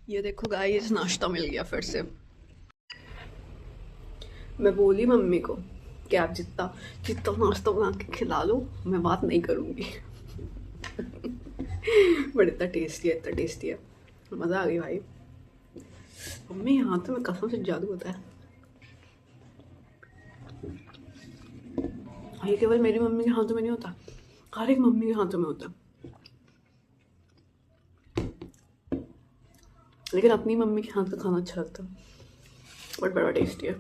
ये देखो गाइस, नाश्ता मिल गया फिर से। मैं बोली मम्मी को कि आप जितना जितना नाश्ता बना के खिला लो, मैं बात नहीं करूँगी। बट इतना टेस्टी है, मज़ा आ गई भाई। मम्मी यहाँ तो मैं कसम से जादू होता है। ये केवल मेरी मम्मी के हाथों में नहीं होता, हर एक मम्मी के हाथों में होता है। लेकिन अपनी मम्मी के हाथ का खाना अच्छा लगता है, बट बड़ा टेस्टी है।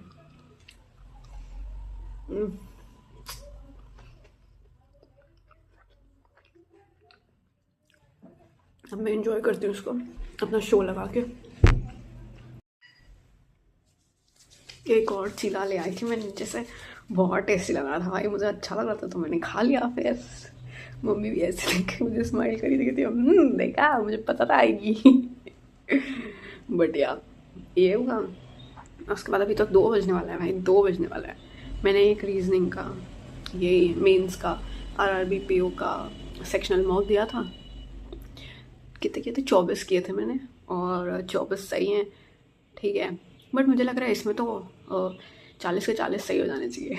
अब मैं इंजॉय करती हूँ उसको, अपना शो लगा के। एक और चीला ले आई थी मैं नीचे से, बहुत टेस्टी लग रहा था भाई, मुझे अच्छा लग रहा था तो मैंने खा लिया। फिर मम्मी भी ऐसे देख के मुझे स्माइल करी, देखती देखा, मुझे पता था आएगी। बट यार ये हुआ। उसके बाद अभी तो 2 बजने वाला है भाई, 2 बजने वाला है। मैंने एक रीजनिंग का, ये मेंस का, आरआरबी पीओ का सेक्शनल मॉक दिया था। कितने किए थे? 24 किए थे मैंने, और 24 सही हैं, ठीक है। बट मुझे लग रहा है इसमें तो 40 के 40 सही हो जाने चाहिए।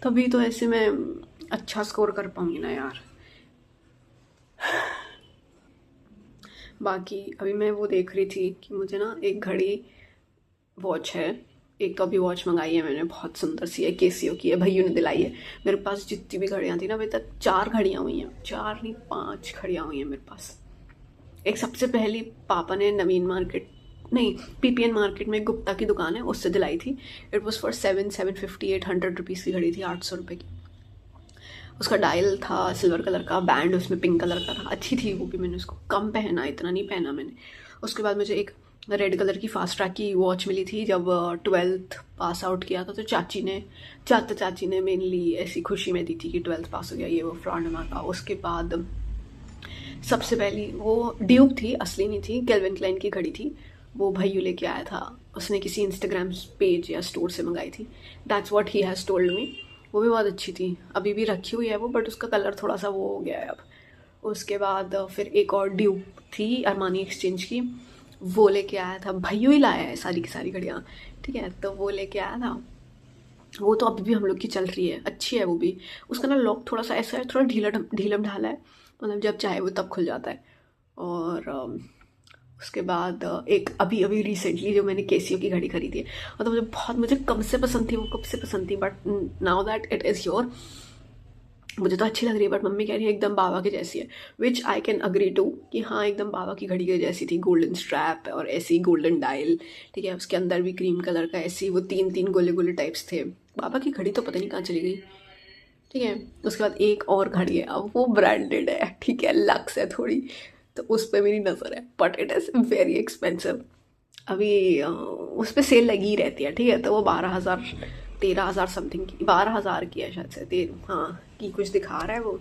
तभी तो ऐसे मैं अच्छा स्कोर कर पाऊंगी ना यार। बाकी अभी मैं वो देख रही थी कि मुझे ना एक घड़ी, वॉच है, एक तो अभी वॉच मंगाई है मैंने, बहुत सुंदर सी है, केसीओ की है, भैया ने दिलाई है। मेरे पास जितनी भी घड़ियाँ थी ना, अभी तक 4 घड़ियाँ हुई हैं, 4 नहीं 5 घड़ियाँ हुई हैं मेरे पास। एक सबसे पहली पापा ने नवीन मार्केट, नहीं, पीपीएन मार्केट में गुप्ता की दुकान है, उससे दिलाई थी। इट वॉज फॉर 750 800 रुपीज़ की घड़ी थी, 800 रुपये की। उसका डायल था सिल्वर कलर का, बैंड उसमें पिंक कलर का था, अच्छी थी वो भी। मैंने उसको कम पहना, इतना नहीं पहना मैंने। उसके बाद मुझे एक रेड कलर की फास्ट ट्रैक की वॉच मिली थी जब 12th पास आउट किया था, तो चाची ने मेनली ऐसी खुशी में दी थी कि 12th पास हो गया, ये वो फ्रॉडमा का। उसके बाद सबसे पहली वो ड्यूब थी, असली नहीं थी, कैल्विन क्लाइन की घड़ी थी। वो भैयू लेके आया था, उसने किसी इंस्टाग्राम पेज या स्टोर से मंगाई थी। That's what he has told me. वो भी बहुत अच्छी थी, अभी भी रखी हुई है वो, बट उसका कलर थोड़ा सा वो हो गया है अब। उसके बाद फिर एक और ड्यूब थी अरमानी एक्सचेंज की, वो लेके आया था, भैयू ही लाया है सारी की सारी घड़ियाँ, ठीक है। तो वो लेके आया था, वो तो अभी भी हम लोग की चल रही है, अच्छी है वो भी। उसका ना लॉक थोड़ा सा ऐसा है, थोड़ा ढीलम ढाला है, मतलब जब चाहे वो तब खुल जाता है। और उसके बाद एक अभी अभी रिसेंटली जो मैंने केसीओ की घड़ी खरीदी है, मतलब मुझे कब से पसंद थी वो, कब से पसंद थी, but now that it is your, मुझे तो अच्छी लग रही है। बट मम्मी कह रही है एकदम बाबा की जैसी है, विच आई कैन अग्री टू, कि हाँ एकदम बाबा की घड़ी के जैसी थी। गोल्डन स्ट्रैप और ऐसी गोल्डन डायल, ठीक है। उसके अंदर भी क्रीम कलर का ऐसी वो 3 3 गोले गोले टाइप्स थे। बाबा की घड़ी तो पता नहीं कहाँ चली गई, ठीक है। उसके बाद एक और घड़ी है, अब वो ब्रांडेड है, ठीक है, लक्स है थोड़ी, तो उस पर मेरी नज़र है, but it is very expensive. अभी उस पर सेल लगी ही रहती है, ठीक है। तो वो 12,000 13,000 समथिंग की, 12,000 की है शायद से, हाँ की कुछ दिखा रहा है वो।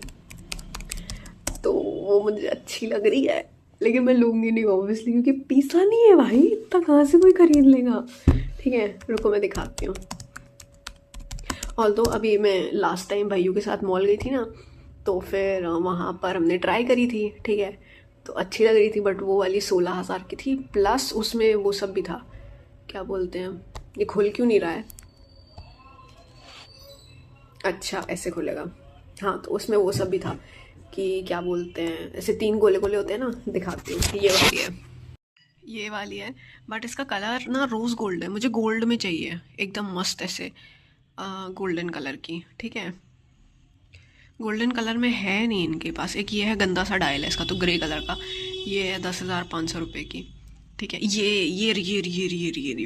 तो वो मुझे अच्छी लग रही है, लेकिन मैं लूँगी नहीं ऑब्वियसली, क्योंकि पीसा नहीं है भाई, इतना कहाँ से कोई खरीद लेगा, ठीक है। रुको मैं दिखाती हूँ। और तो अभी मैं लास्ट टाइम भैयू के साथ मॉल गई थी ना, तो फिर वहाँ पर हमने ट्राई करी थी, ठीक है। तो अच्छी लग रही थी, बट वो वाली 16,000 की थी, प्लस उसमें वो सब भी था, क्या बोलते हैं, ये खुल क्यों नहीं रहा है? अच्छा ऐसे खुलेगा, हाँ। तो उसमें वो सब भी था कि क्या बोलते हैं, ऐसे 3 गोले गोले होते हैं ना, दिखाती हूँ। ये वाली है, ये वाली है, बट इसका कलर ना रोज़ गोल्ड है, मुझे गोल्ड में चाहिए एकदम मस्त ऐसे, गोल्डन कलर की, ठीक है। गोल्डन कलर में है नहीं इनके पास। एक ये है, गंदा सा डायल है इसका तो, ग्रे कलर का। ये है 10,500 रुपये की, ठीक है। ये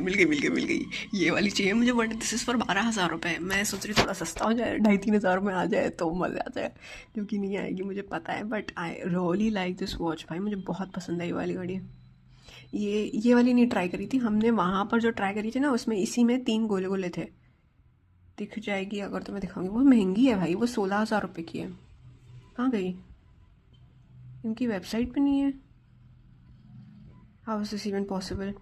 मिल गई। ये वाली चाहिए मुझे, बट दिस इज़ फॉर 12,000 रुपये। मैं सोच रही थोड़ा सस्ता हो जाए, 2,500-3,000 में आ जाए तो मज़ा आ जाए, क्योंकि नहीं आएगी मुझे पता है। But I really like this watch भाई, मुझे बहुत पसंद है ये वाली घड़ी। ये वाली नहीं ट्राई करी थी हमने, वहाँ पर जो ट्राई करी थी ना, उसमें इसी में 3 गोले गोले थे। दिख जाएगी अगर तो मैं दिखाऊंगी। वो महंगी है भाई, वो 16,000 रुपये की है। कहाँ गई? इनकी वेबसाइट पे नहीं है। How is this even possible?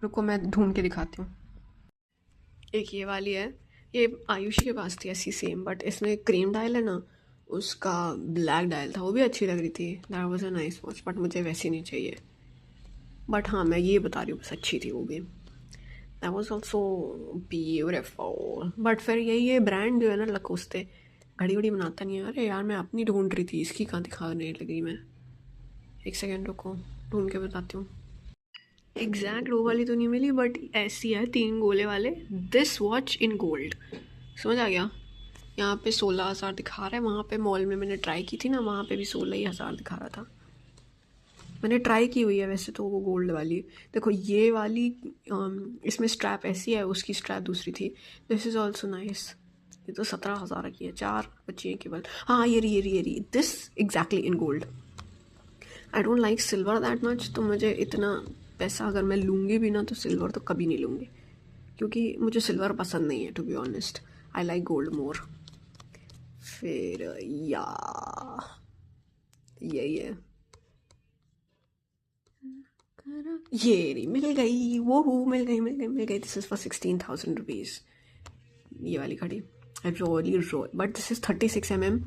रुको मैं ढूंढ के दिखाती हूँ। एक ये वाली है, ये आयुषी के पास थी ऐसी सेम, बट इसमें क्रीम डायल है ना, उसका ब्लैक डायल था, वो भी अच्छी लग रही थी। That was a nice watch, but मुझे वैसी नहीं चाहिए। बट हाँ मैं ये बता रही हूँ, बस अच्छी थी वो भी। That was also beautiful. But फिर ये ब्रांड जो है ना लकोस्टे, घड़ी वड़ी बनाता नहीं है। अरे यार मैं अपनी ढूंढ रही थी, इसकी कहाँ दिखाने लगी मैं। एक सेकेंड रुको, ढूंढ के बताती हूँ। एग्जैक्ट वो वाली तो नहीं मिली, बट ऐसी है 3 गोले वाले, दिस वॉच इन गोल्ड। समझ आ गया। यहाँ पे 16,000 दिखा रहा है, वहाँ पे मॉल में मैंने ट्राई की थी ना, वहाँ पे भी 16,000 दिखा रहा था। मैंने ट्राई की हुई है वैसे तो वो गोल्ड वाली। देखो ये वाली इसमें स्ट्रैप ऐसी है, उसकी स्ट्रैप दूसरी थी। This is also nice. ये तो 17,000 की है, 4 बची है केवल। हाँ ये रही this exactly in gold. I don't like silver that much, तो मुझे इतना पैसा अगर मैं लूँगी भी ना तो सिल्वर तो कभी नहीं लूँगी, क्योंकि मुझे सिल्वर पसंद नहीं है to be honest. I like gold more. फिर या यही है, ये रही, मिल गई वो मिल गई। दिस इज़ फॉर 16,000 रुपीज़ ये वाली घड़ी। रोली बट दिस इज़ 36 mm।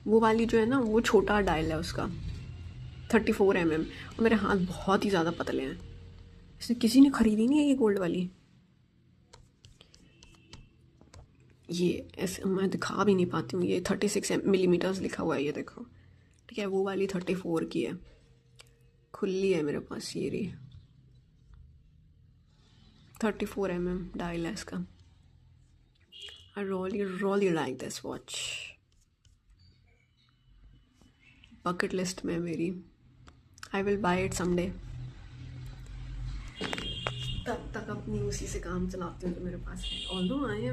वो वाली जो है ना वो छोटा डायल है उसका, 34 mm। और मेरे हाथ बहुत ही ज़्यादा पतले हैं, इसलिए किसी ने ख़रीदी नहीं है ये गोल्ड वाली। ये ऐसे मैं दिखा भी नहीं पाती हूँ, ये 36 मिलीमीटर्स लिखा हुआ है, ये देखो ठीक है। वो वाली 34 की है, खुली है मेरे पास, ये रही 34 mm डायल है इसका। आई really like this watch। Bucket list में मेरी, I will buy it someday. तब तक अपनी उसी से काम चलाती हूँ जो मेरे पास है। ऑल्दो आई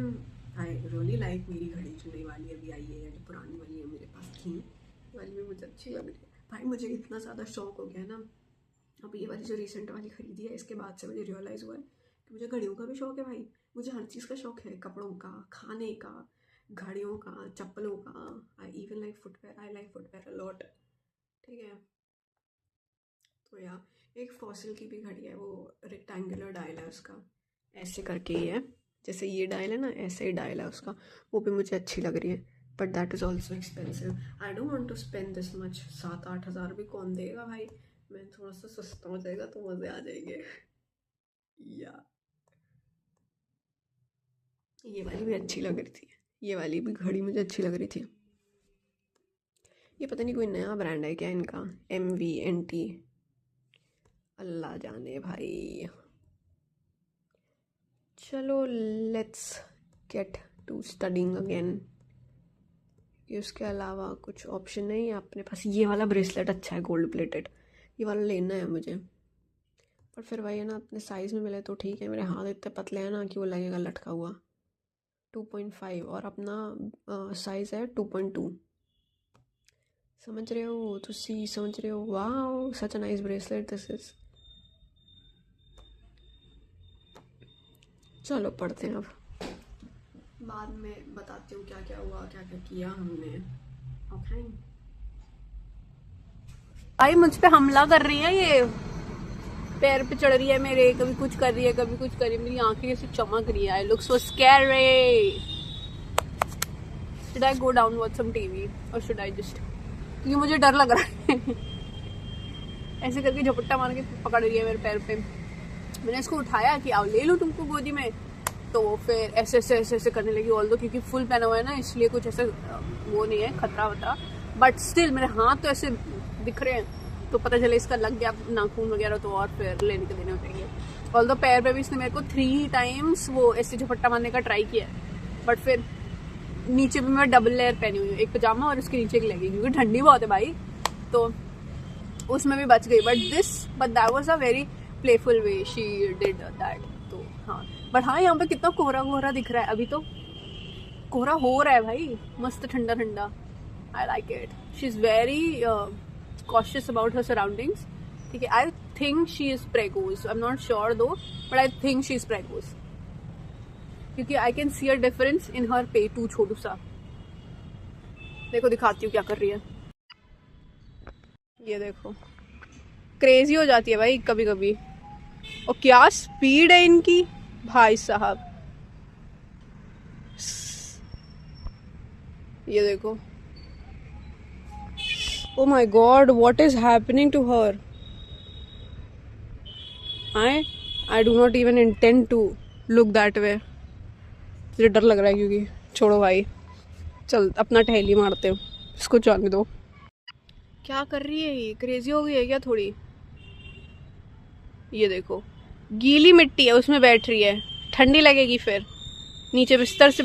रियली लाइक मेरी घड़ी जो नई वाली अभी आई है, जो पुरानी वाली है मेरे पास थी, वाली भी मुझे अच्छी लग रही है। भाई मुझे इतना ज़्यादा शौक हो गया ना, अब ये वाली जो रिसेंट वाली खरीदी है इसके बाद से मुझे रियलाइज़ हुआ है कि मुझे घड़ियों का भी शौक है भाई। मुझे हर चीज़ का शौक है, कपड़ों का, खाने का, घड़ियों का, चप्पलों का। I even like footwear, I like footwear a lot. ठीक है, तो यार एक फॉसिल की भी घड़ी है, वो रेक्टेंगुलर डायल है उसका, ऐसे करके ही है, जैसे ये डायल है ना ऐसे ही डायल है उसका। वो भी मुझे अच्छी लग रही है, but that is also expensive. I don't want to spend this much. 7-8 हज़ार भी कौन देगा भाई। मैं थोड़ा सा सस्ता हो जाएगा तो मज़े आ जाएंगे। या ये वाली भी अच्छी लग रही थी, ये वाली भी घड़ी मुझे अच्छी लग रही थी। ये पता नहीं कोई नया ब्रांड है क्या इनका, MVNT, अल्लाह जाने भाई। चलो let's get to studying again. उसके अलावा कुछ ऑप्शन नहीं है अपने पास। ये वाला ब्रेसलेट अच्छा है, गोल्ड प्लेटेड, ये वाला लेना है मुझे। पर फिर वही है ना, अपने साइज़ में मिले तो ठीक है। मेरे हाथ इतने पतले हैं ना कि वो लगेगा लटका हुआ। 2.5 और अपना साइज़ है 2.2। समझ रहे हो तुसी, समझ रहे हो। वाह such a nice bracelet this is. चलो पढ़ते हैं अब, बाद में बताती हूँ क्या क्या हुआ, क्या क्या किया हमने। ओके भाई मुझ पे हमला कर रही है, ये पैर पे चढ़ रही है मेरे, कभी कुछ कर रही है कभी कुछ कर रही है। मेरी आंखें ऐसे चमक रही है। I look so scary. Should I go down watch some TV और शुड आई जस्ट, क्योंकि मुझे डर लग रहा है। ऐसे करके झपट्टा मार के पकड़ रही है मेरे पैर पे। मैंने इसको उठाया कि आओ ले लूँ तुमको गोदी में, तो फिर ऐसे करने लगी। ऑल्दो क्योंकि फुल पहना हुआ है ना, इसलिए कुछ ऐसे वो नहीं है खतरा वतरा, बट स्टिल मेरे हाथ तो ऐसे दिख रहे हैं, तो पता चले इसका लग गया नाखून वगैरह तो और फिर लेने के देने हो जाएंगे। ऑल्दो पैर पे भी इसने मेरे को 3 टाइम्स वो ऐसे झपट्टा मारने का ट्राई किया, बट फिर नीचे भी मैं डबल लेयर पहनी हुई हूँ, एक पजामा और उसके नीचे एक लेगिंग, क्योंकि ठंडी बहुत है भाई, तो उसमें भी बच गई। But that was a very playful way she did that. तो हाँ, बट हाँ यहाँ पे कितना कोहरा कोहरा दिख रहा है, अभी तो कोहरा हो रहा है भाई, मस्त ठंडा ठंडा। I like it. She is very cautious about her surroundings. ठीक है, I think she is preggers, I am not sure though, but I think she is preggers, क्योंकि I can see a difference in हर पेटू छोटू सा। देखो दिखाती हूँ क्या कर रही है, ये देखो क्रेजी हो जाती है भाई कभी कभी। और क्या स्पीड है इनकी भाई साहब, ये देखो। Oh my God, what is happening to her. I do not even intend to look that way. मुझे डर लग रहा है क्योंकि छोड़ो भाई, चल अपना टहली मारते हो, इसको जाने दो। क्या कर रही है ये, क्रेजी हो गई है क्या थोड़ी? ये देखो गीली मिट्टी है उसमें बैठ रही है, ठंडी लगेगी फिर। नीचे बिस्तर से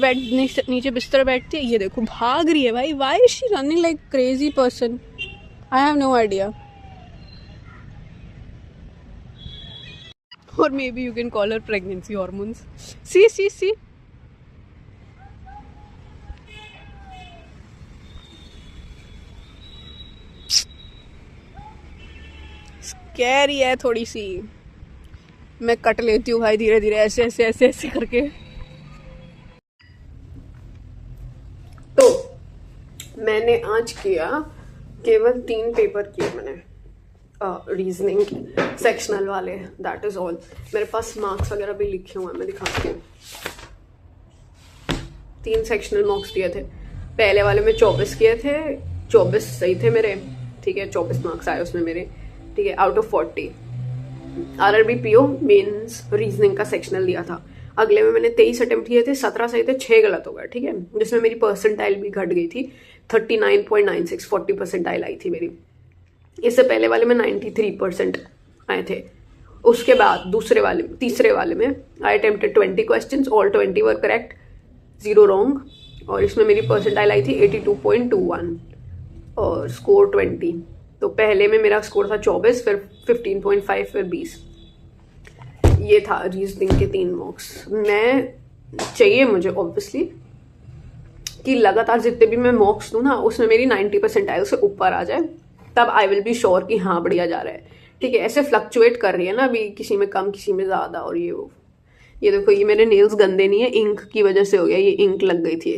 नीचे बिस्तर बैठती है। ये देखो भाग रही है भाई। Why is she running like crazy person? I have no idea. और maybe you can call her pregnancy hormones. See see see, scary है थोड़ी सी। मैं कट लेती हूँ भाई धीरे धीरे, ऐसे ऐसे ऐसे ऐसे करके। तो मैंने आज किया केवल 3 पेपर किए मैंने रीजनिंग की, सेक्शनल वाले, दैट इज ऑल। मेरे पास मार्क्स वगैरह भी लिखे हुए हैं, मैं दिखाती हूँ। 3 सेक्शनल मार्क्स दिए थे। पहले वाले में 24 किए थे, 24 सही थे मेरे, ठीक है, 24 मार्क्स आए उसमें मेरे, ठीक है, out of 40। RRB PO mains reasoning का सेक्शनल दिया था। अगले में मैंने 23 अटेम्प्ट किए थे, 17 सही थे, 6 गलत हो गए, ठीक है, जिसमें मेरी परसेंटाइल भी घट गई थी, 39.96, 40 परसेंटाइल आई थी मेरी। इससे पहले वाले में 93% आए थे। उसके बाद तीसरे वाले में आई attempted 20 questions, all 20 were correct, 0 wrong, और इसमें मेरी परसेंटाइल आई थी 82.21 और स्कोर 20। तो पहले में मेरा स्कोर था 24, फिर 15.5, फिर 20। ये था रीजनिंग के 3 मार्क्स। चाहिए मुझे ऑब्वियसली कि लगातार जितने भी मैं मार्क्स दूँ ना, उसमें मेरी 90 परसेंटाइल से ऊपर आ जाए, तब आई विल बी श्योर कि हाँ बढ़िया जा रहा है, ठीक है। ऐसे फ्लक्चुएट कर रही है ना अभी, किसी में कम किसी में ज़्यादा, और ये वो। ये देखो, ये मेरे नेल्स गंदे नहीं है, इंक की वजह से हो गया, ये इंक लग गई थी।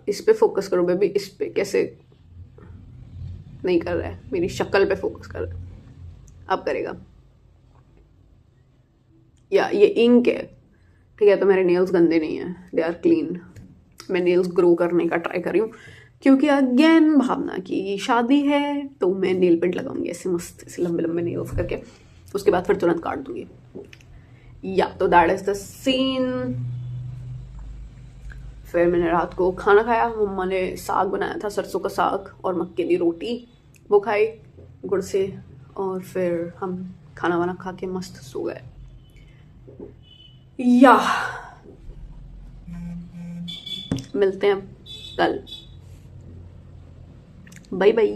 इस पे फोकस करो बेबी, इस पे कैसे नहीं कर रहा है, मेरी शक्ल पे फोकस कर रहा है, अब करेगा। या ये इंक है, ठीक है, तो मेरे नेल्स गंदे नहीं है, दे आर क्लीन। मैं नेल्स ग्रो करने का ट्राई कर रही हूँ, क्योंकि अगेन भावना की शादी है, तो मैं नेल पेंट लगाऊंगी ऐसे मस्त, ऐसे लंबे लंबे नेल्स करके, उसके बाद फिर तुरंत काट दूंगी। या तो दैट इज द सीन। फिर मैंने रात को खाना खाया, मम्मा ने साग बनाया था, सरसों का साग और मक्के की रोटी, वो खाई गुड़ से, और फिर हम खाना वाना खा के मस्त सो गए। या मिलते हैं कल, बाय बाय।